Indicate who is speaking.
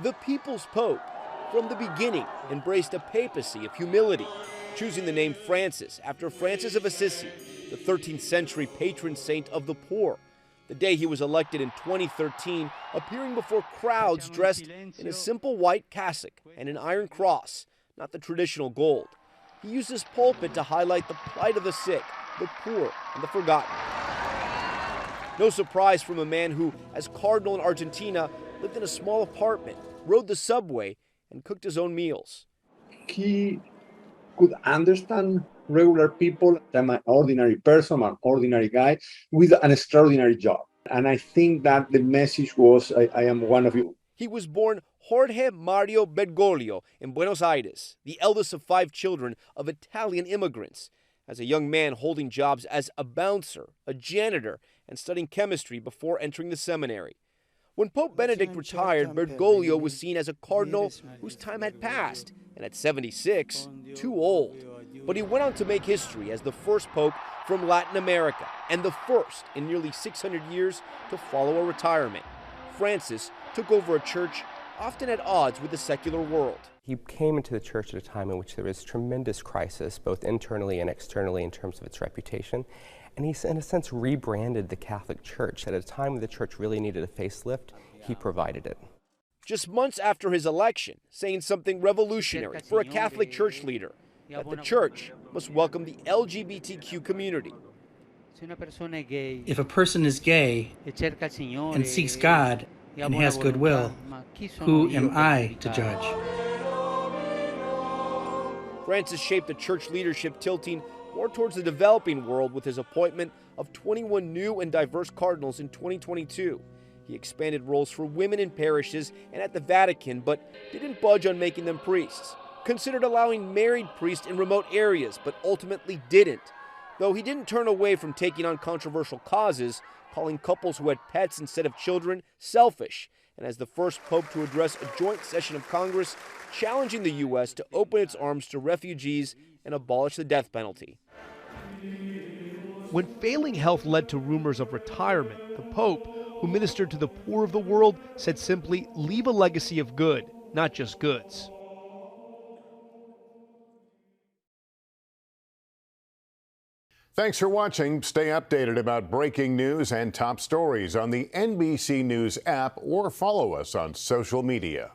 Speaker 1: The People's Pope, from the beginning, embraced a papacy of humility, choosing the name Francis after Francis of Assisi, the 13th century patron saint of the poor. The day he was elected in 2013, appearing before crowds dressed in a simple white cassock and an iron cross, not the traditional gold. He used his pulpit to highlight the plight of the sick, the poor, and the forgotten. No surprise from a man who, as cardinal in Argentina, lived in a small apartment, rode the subway, and cooked his own meals.
Speaker 2: He could understand regular people. I'm an ordinary person, an ordinary guy with an extraordinary job. And I think that the message was, I am one of you.
Speaker 1: He was born Jorge Mario Bergoglio in Buenos Aires, the eldest of 5 children of Italian immigrants. As a young man holding jobs as a bouncer, a janitor, and studying chemistry before entering the seminary. When Pope Benedict retired, Bergoglio was seen as a cardinal whose time had passed, and at 76, too old. But he went on to make history as the first pope from Latin America, and the first in nearly 600 years to follow a retirement. Francis took over a church often at odds with the secular world.
Speaker 3: He came into the church at a time in which there was tremendous crisis, both internally and externally, in terms of its reputation. And he, in a sense, rebranded the Catholic Church. At a time when the church really needed a facelift, he provided it.
Speaker 1: Just months after his election, saying something revolutionary for a Catholic Church leader, that the church must welcome the LGBTQ community.
Speaker 4: If a person is gay and seeks God and has goodwill, who am I to judge?
Speaker 1: Francis shaped the church leadership tilting more towards the developing world with his appointment of 21 new and diverse cardinals in 2022. He expanded roles for women in parishes and at the Vatican, but didn't budge on making them priests. Considered allowing married priests in remote areas, but ultimately didn't. Though he didn't turn away from taking on controversial causes, calling couples who had pets instead of children selfish, and as the first pope to address a joint session of Congress, challenging the U.S. to open its arms to refugees and abolish the death penalty. When failing health led to rumors of retirement, the Pope, who ministered to the poor of the world, said simply, leave a legacy of good, not just goods.
Speaker 5: Thanks for watching. Stay updated about breaking news and top stories on the NBC News app or follow us on social media.